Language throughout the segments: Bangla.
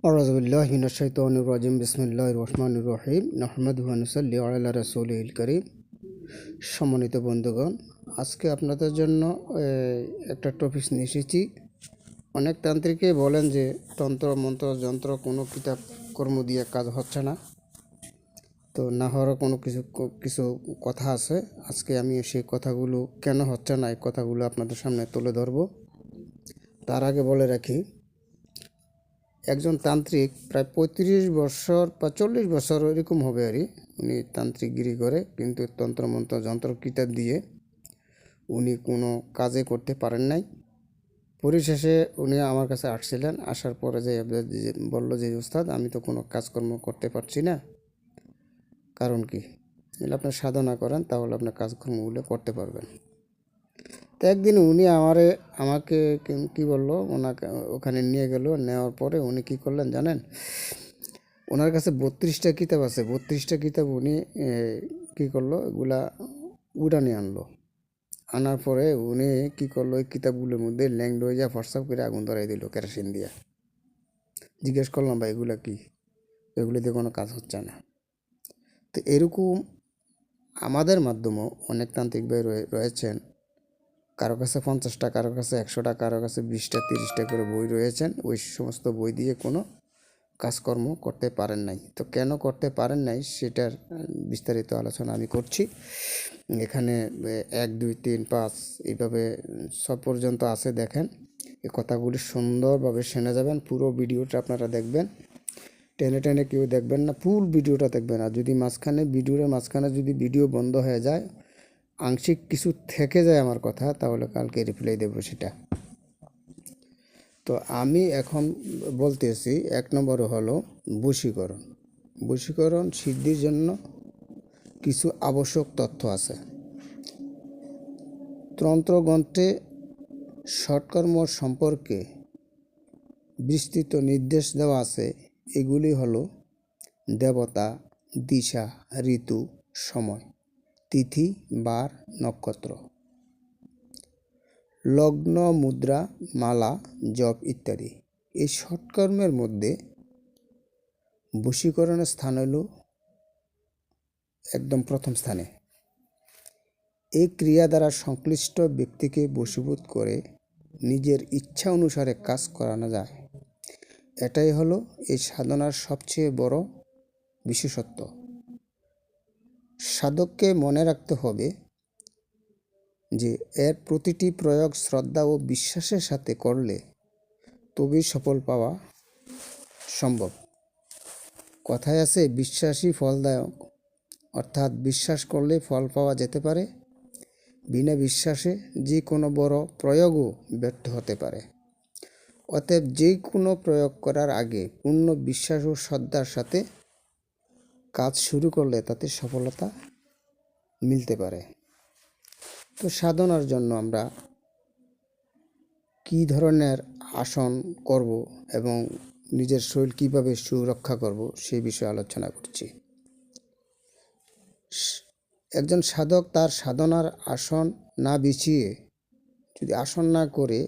আউযু বিল্লাহি মিনাশ শাইতানির রাজিম বিসমিল্লাহির রহমানির রহিম নাহমাদুহু ওয়া নুসাল্লি আলা রাসূলিল কারীম। সম্মানিত বন্ধুগণ, আজকে আপনাদের জন্য একটা টপিক নিয়ে এসেছি। অনেক তান্ত্রিকই বলেন যে তন্ত্র মন্ত্র যন্ত্র কোনো কিতাব কর্ম দিয়ে কাজ হচ্ছে না, তো না হওয়ার কোনো কিছু কথা আছে। আজকে আমি সেই কথাগুলো কেন হচ্ছে না এই কথাগুলো আপনাদের সামনে তুলে ধরব। তার আগে বলে রাখি, একজন তান্ত্রিক প্রায় ৩৫ বছর বা ৪০ বছর এরকম হবে আর উনি তান্ত্রিকগিরি করে, কিন্তু তন্ত্রমন্ত্র যন্ত্র কিতাব দিয়ে উনি কোনো কাজে করতে পারেন নাই। পরিশেষে উনি আমার কাছে আসছিলেন, আসার পরে যে বললো যে উস্তাদ, আমি তো কোনো কাজকর্ম করতে পারছি না, কারণ কি? আপনার সাধনা করেন, তাহলে আপনার কাজকর্মগুলো করতে পারবেন। তো একদিন উনি আমাকে কি বললো, ওনাকে ওখানে নিয়ে গেল। নেওয়ার পরে উনি কি করলেন জানেন? ওনার কাছে 32টা কিতাব আছে। 32টা কিতাব উনি কি করলো, এগুলা উড়ানি আনলো। আনার পরে উনি কি করলো, ওই কিতাবগুলোর মধ্যে ল্যাংডোজা হোয়াটসঅ্যাপ করে আগুন ধরাই দিল কেরোসিন দিয়া। জিজ্ঞেস করলাম, ভাই এগুলা কি? এগুলোতে কোনো কাজ হচ্ছে না। তো এরকম আমাদের মাধ্যমেও অনেক তান্ত্রিক ভাই রয়েছেন। কারো কাছে 50টা, কারো কাছে 100টা, কারো কাছে 20টা 30টা করে বই রয়েছেন। ওই সমস্ত বই দিয়ে কোনো কাজকর্ম করতে পারেন নাই। তো কেন করতে পারেন নাই সেটার বিস্তারিত আলোচনা আমি করছি এখানে। 1 2 3 5 এইভাবে সব পর্যন্ত আছে। দেখেন, এই কথাগুলি সুন্দরভাবে শুনে যাবেন। পুরো ভিডিওটা আপনারা দেখবেন, টেনে টেনে কেউ দেখবেন না, ফুল ভিডিওটা দেখবেন। আর যদি ভিডিওর মাঝখানে যদি ভিডিও বন্ধ হয়ে যায়, আংশিক কিছু থেকে যায় আমার কথা, তাহলে কালকে রিপ্লাই দেবো সেটা। তো আমি এখন বলতেছি, 1 নম্বর হলো বশীকরণ। বশীকরণ সিদ্ধির জন্য কিছু আবশ্যক তথ্য আছে। তন্ত্রগ্রন্থে ষটকর্ম সম্পর্কে বিস্তৃত নির্দেশ দেওয়া আছে। এগুলি হলো দেবতা, দিশা, ঋতু, সময়, তিথি, বার, নক্ষত্র, লগ্ন, মুদ্রা, মালা, জপ ইত্যাদি। এই ষটকর্মের মধ্যে বশীকরণের স্থান হল একদম প্রথম স্থানে। এই ক্রিয়া দ্বারা সংশ্লিষ্ট ব্যক্তিকে বশীভূত করে নিজের ইচ্ছা অনুসারে কাজ করানো যায়। এটাই হলো এই সাধনার সবচেয়ে বড় বিশেষত্ব। সাধককে মনে রাখতে হবে যে এর প্রতিটি প্রয়োগ শ্রদ্ধা ও বিশ্বাসের সাথে করলে তবেই সফল পাওয়া সম্ভব। কথায় আছে, বিশ্বাসী ফলদায়ক, অর্থাৎ বিশ্বাস করলে ফল পাওয়া যেতে পারে। বিনা বিশ্বাসে যে কোনো বড় প্রয়োগও ব্যর্থ হতে পারে। অতএব যে কোনো প্রয়োগ করার আগে পূর্ণ বিশ্বাস ও শ্রদ্ধার সাথে কাজ শুরু করলে তাতে সফলতা মিলতে পারে। তো সাধনার জন্য আমরা কী ধরনের আসন করব এবং নিজের শরীর কীভাবে সুরক্ষা করব সেই বিষয়ে আলোচনা করছি। একজন সাধক তার সাধনার আসন না বিছিয়ে, যদি আসন না করে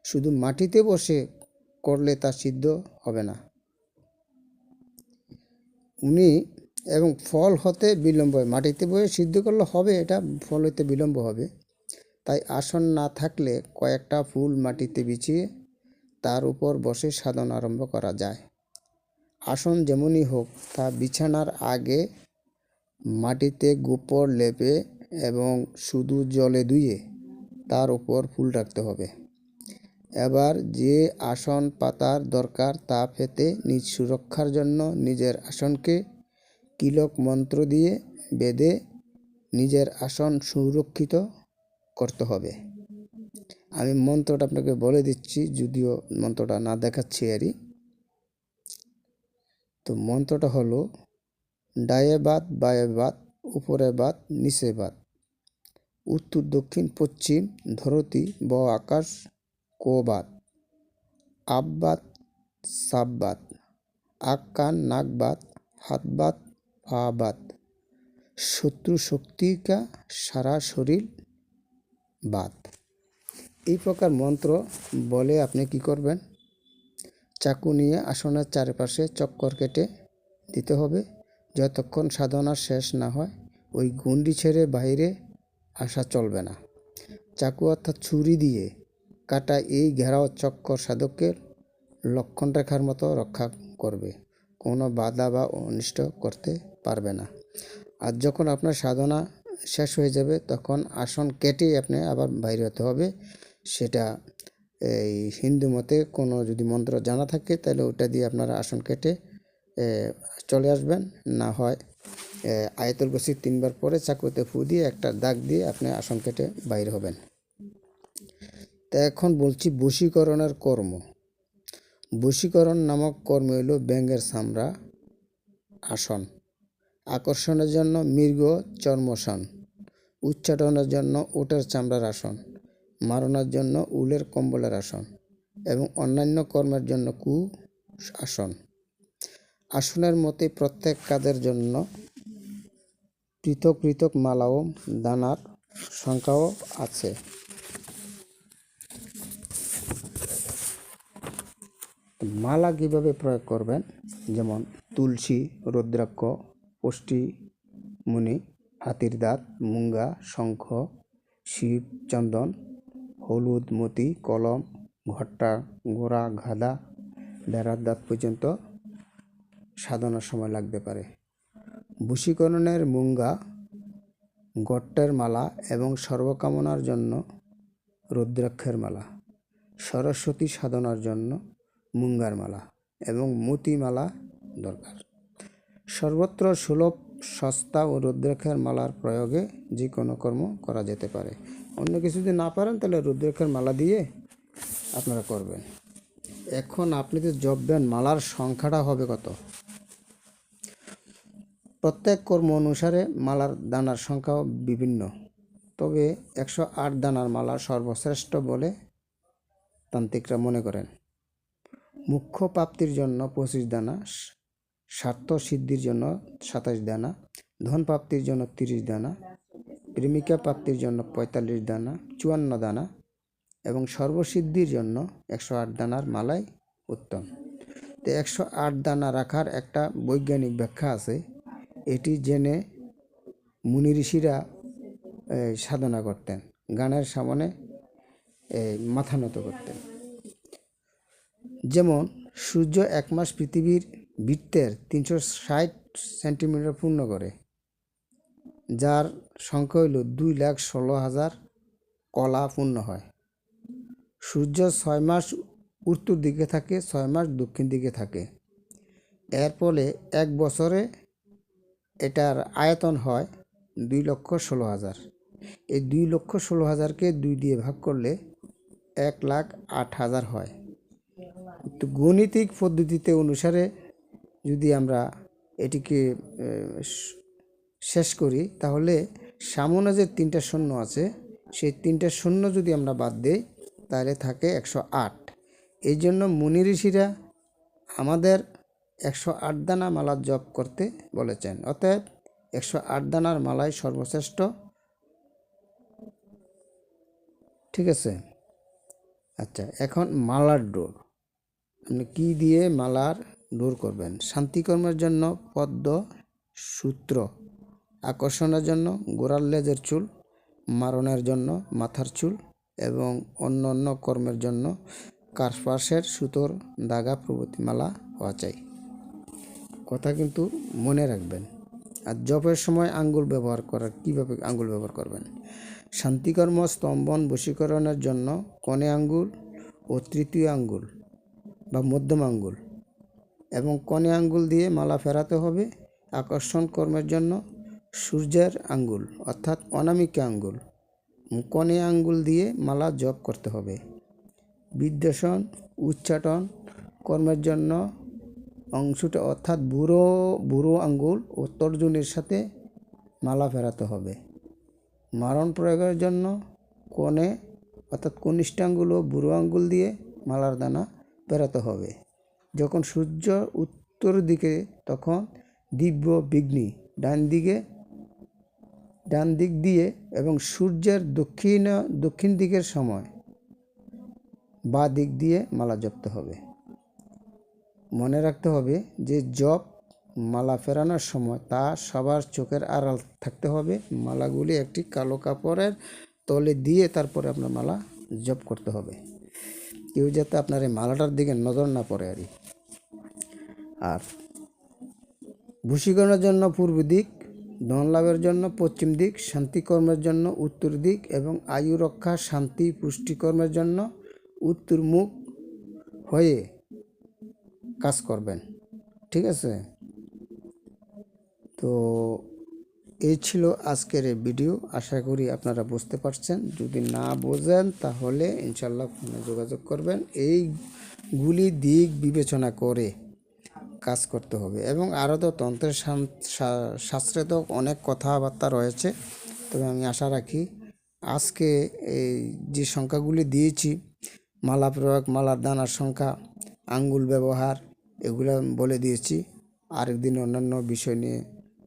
শুধু মাটিতে বসে করলে তা সিদ্ধ হবে না। এবং ফল হতে বিলম্ব হয়। মাটিতে বসে সিদ্ধ করলে হবে, এটা ফল হতে বিলম্ব হবে। তাই আসন না থাকলে কয়েকটা ফুল মাটিতে বিছিয়ে তার উপর বসে সাধনা আরম্ভ করা যায়। আসন যেমনই হোক, তা বিছানার আগে মাটিতে গোবর লেপে এবং শুধু জলে ধুয়ে তার উপর ফুল রাখতে হবে। এবার যে আসন পাতার দরকার তা পেতে নিজ সুরক্ষার জন্য নিজের আসনকে কিলক মন্ত্র দিয়ে বেঁধে নিজের আসন সুরক্ষিত করতে হবে। আমি মন্ত্রটা আপনাকে বলে দিচ্ছি, যদিও মন্ত্রটা না দেখাচ্ছি আরই। তো মন্ত্রটা হলো ডায়ে বাত, বায়ে বাত, উপরে বাত, নিচে বাত, উত্তর দক্ষিণ পশ্চিম ধরতি ব আকাশ কো বাত, আপ বাত, সাপ বাত, আক কান নাক বাত, হাত বাত, পা বাত, শত্রু শক্তিকা সারা শরীর বাত। এই প্রকার মন্ত্র বলে আপনি কি করবেন, চাকু নিয়ে আসনের চারপাশে চক্কর কেটে দিতে হবে যতক্ষণ সাধনা শেষ না হয়। ওই গণ্ডি ছেড়ে বাইরে আসা চলবে না। চাকু অর্থাৎ ছুরি দিয়ে কাটা এই ঘেরাও চক্কর সাধকের লক্ষণ রেখার মতো রক্ষা করবে, কোনো বাধা বা অনিষ্ট করতে পারবে না। আর যখন আপনার সাধনা শেষ হয়ে যাবে তখন আসন কেটেই আপনি আবার বাইরে হতে হবে। সেটা এই হিন্দু মতে কোনো যদি মন্ত্র জানা থাকে তাহলে ওটা দিয়ে আপনারা আসন কেটে চলে আসবেন, না হয় আয়াতুল কুরসি 3 বার পরে চাকুতে ফু দিয়ে একটা দাগ দিয়ে আপনি আসন কেটে বাইরে হবেন। তা এখন বলছি বশীকরণের কর্ম। বশীকরণ নামক কর্ম হইল ব্যাঙের চামড়া আসন, আকর্ষণের জন্য মৃগ চর্মসন, উচ্চাটনের জন্য উটের চামড়ার আসন, মারণের জন্য উলের কম্বলের আসন এবং অন্যান্য কর্মের জন্য কু আসন। আসনের মতে প্রত্যেক কাজের জন্য পৃথক পৃথক মালা ও দানার সংখ্যাও আছে। মালা কীভাবে প্রয়োগ করবেন, যেমন তুলসী, রুদ্রাক্ষ, পুষ্টিমণি, হাতির দাঁত, মুঙ্গা, শঙ্খ, শিব, চন্দন, হলুদ, মতি, কলম, ঘট্টা, গোড়া, গাধা, ভেড়ার দাঁত পর্যন্ত সাধনার সময় লাগতে পারে। বশীকরণের মুঙ্গা, গট্টের মালা এবং সর্বকামনার জন্য রুদ্রাক্ষের মালা, সরস্বতী সাধনার জন্য মুঙ্গার মালা এবং মতি মালা দরকার। সর্বত্র সুলভ, সস্তা ও রুদ্রাক্ষের মালার প্রয়োগে যে কোনো কর্ম করা যেতে পারে। অন্য কিছু যদি না পারেন তাহলে রুদ্রাক্ষের মালা দিয়ে আপনারা করবেন। এখন আপনি তো জপবেন, মালার সংখ্যাটা হবে কত? প্রত্যেক কর্ম অনুসারে মালার দানার সংখ্যাও বিভিন্ন, তবে 108 দানার মালা সর্বশ্রেষ্ঠ বলে তান্ত্রিকরা মনে করেন। মুখ্য প্রাপ্তির জন্য 25 দানা, স্বার্থ সিদ্ধির জন্য 27 দানা, ধন প্রাপ্তির জন্য 30 দানা, প্রেমিকা প্রাপ্তির জন্য 45 দানা, 54 দানা এবং সর্বসিদ্ধির জন্য 108 দানার মালাই উত্তম। তো 108 দানা রাখার একটা বৈজ্ঞানিক ব্যাখ্যা আছে। এটি জেনে মুনি ঋষিরা সাধনা করতেন, গানের সামনে মাথা নত করতেন। যেমন সূর্য 1 মাস পৃথিবীর বৃত্তের 360 সেন্টিমিটার পূর্ণ করে, যার সংখ্যা হইল 2,16,000 কলা পূর্ণ হয়। সূর্য 6 মাস উত্তর দিকে থাকে, 6 মাস দক্ষিণ দিকে থাকে। এর ফলে 1 বছরে এটার আয়তন হয় 2,16,000। এই 2,16,000কে 2 দিয়ে ভাগ করলে 1,08,000 হয়। তো গণিতিক পদ্ধতিতে অনুসারে যদি আমরা এটিকে শেষ করি তাহলে সামনে যে 3টা শূন্য আছে সেই 3টা শূন্য যদি আমরা বাদ দিই তাহলে থাকে 108। এই জন্য মুনি ঋষিরা আমাদের 108 দানা মালা জপ করতে বলেছেন। অতএব 108 দানার মালাই সর্বশ্রেষ্ঠ। ঠিক আছে? আচ্ছা, এখন মালার ডোর। আপনি কী দিয়ে মালার ডোর করবেন? শান্তিকর্মের জন্য পদ্ম সূত্র, আকর্ষণের জন্য গোড়ার লেজের চুল, মারণের জন্য মাথার চুল এবং অন্য অন্য কর্মের জন্য কার্পাসের সুতোর দাগা প্রভৃতি মালা হওয়া চাই। কথা কিন্তু মনে রাখবেন। আর জপের সময় আঙ্গুল ব্যবহার করার, কীভাবে আঙ্গুল ব্যবহার করবেন? শান্তিকর্ম স্তম্ভন বশীকরণের জন্য কনে আঙ্গুল ও তৃতীয় আঙ্গুল বা মধ্যম আঙ্গুল এবং কনে আঙ্গুল দিয়ে মালা ফেরাতে হবে। আকর্ষণ কর্মের জন্য সূর্যের আঙ্গুল অর্থাৎ অনামিকা আঙ্গুল, কনে আঙ্গুল দিয়ে মালা জপ করতে হবে। বিদ্বেষণ উচ্চাটন কর্মের জন্য অংশটা অর্থাৎ বুড়ো আঙ্গুল ও তর্জনীর সাথে মালা ফেরাতে হবে। মারণ প্রয়োগের জন্য কনে অর্থাৎ কনিষ্ঠ আঙ্গুল ও বুড়ো আঙ্গুল দিয়ে মালার দানা ফেরাতে হবে। যখন সূর্য উত্তর দিকে তখন দিব্য বিঘ্নি ডান দিক দিয়ে এবং সূর্যের দক্ষিণ দিকের সময় বা দিক দিয়ে মালা জপতে হবে। মনে রাখতে হবে যে জপ মালা ফেরানোর সময় তা সবার চোখের আড়াল থাকতে হবে। মালাগুলি একটি কালো কাপড়ের তলে দিয়ে তারপরে আপনার মালা জপ করতে হবে। কেউ যাতে আপনার এই মালাটার দিকে নজর না পড়ে আর বশীকরণের জন্য পূর্ব দিক, ধন লাভের জন্য পশ্চিম দিক, শান্তিকর্মের জন্য উত্তর দিক এবং আয়ু রক্ষা, শান্তি, পুষ্টিকর্মের জন্য উত্তর মুখ হয়ে কাজ করবেন। ঠিক আছে? তো এই ছিল আজকের এই ভিডিও। আশা করি আপনারা বুঝতে পারছেন। যদি না বোঝেন তাহলে ইনশাল্লাহ ফোনে যোগাযোগ করবেন। এইগুলি দিক বিবেচনা করে কাজ করতে হবে। এবং আরও তো তন্ত্রের শাস্ত্রে তো অনেক কথাবার্তা রয়েছে, তবে আমি আশা রাখি আজকে এই যে সংখ্যাগুলি দিয়েছি, মালা প্রয়োগ, মালার দানার সংখ্যা, আঙ্গুল ব্যবহার, এগুলো বলে দিয়েছি। আরেকদিন অন্যান্য বিষয় নিয়ে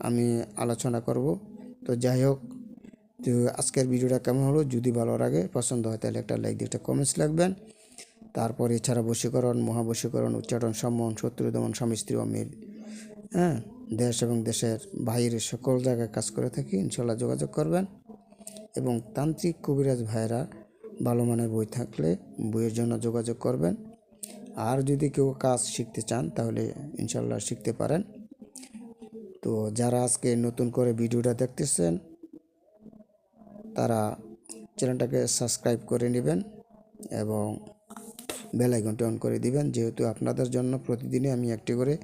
আমি আলোচনা করব। তো যাই হোক, তো আজকের ভিডিওটা কেমন হলো, যদি ভালো লাগে, পছন্দ হয় তাহলে একটা লাইক দিয়ে একটা কমেন্টস লিখবেন। তারপর এছাড়া বশীকরণ, মহাবশীকরণ, উচ্চাটন, সম্মোহন, শত্রু দমন, স্বামী স্ত্রী অমিল, দেশ এবং দেশের বাইরে সকল জায়গায় কাজ করে থাকি। ইনশাল্লাহ যোগাযোগ করবেন। এবং তান্ত্রিক কবিরাজ ভাইরা ভালো মানের বই থাকলে বইয়ের জন্য যোগাযোগ করবেন। আর যদি কেউ কাজ শিখতে চান তাহলে ইনশাল্লাহ শিখতে পারেন। তো যারা আজকে নতুন করে ভিডিওটা দেখতেছেন তারা চ্যানেলটাকে সাবস্ক্রাইব করে নেবেন এবং বেল আইকনটি অন করে দিবেন, যেহেতু আপনাদের জন্য প্রতিদিনই আমি একটি করে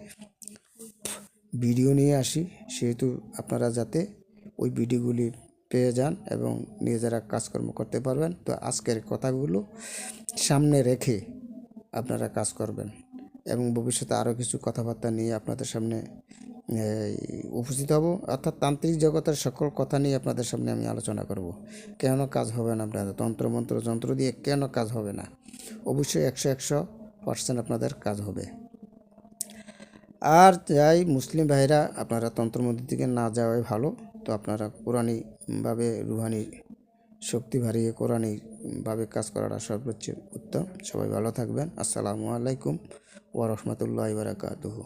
ভিডিও নিয়ে আসি, সেহেতু আপনারা যাতে ওই ভিডিওগুলি পেয়ে যান এবং নিজেরা কাজকর্ম করতে পারবেন। তো আজকের কথাগুলো সামনে রেখে আপনারা কাজ করবেন এবং ভবিষ্যতে আরও কিছু কথাবার্তা নিয়ে আপনাদের সামনে উপস্থিত হব। অর্থাৎ তান্ত্রিক জগতের সকল কথা নিয়ে আপনাদের সামনে আমি আলোচনা করব। কেন কাজ হবে না আপনাদের তন্ত্রমন্ত্র যন্ত্র দিয়ে, কেন কাজ হবে না? অবশ্যই 100% আপনাদের কাজ হবে। আর যাই মুসলিম ভাইরা, আপনারা তন্ত্রমন্ত্রের দিকে না যাওয়াই ভালো। তো আপনারা কোরআনিভাবে রুহানি শক্তি বাড়িয়ে কোরআনিভাবে কাজ করাটা সর্বোচ্চ উত্তম। সবাই ভালো থাকবেন। আসসালামু আলাইকুম ওয়া রাহমাতুল্লাহি ওয়া বারাকাতুহু।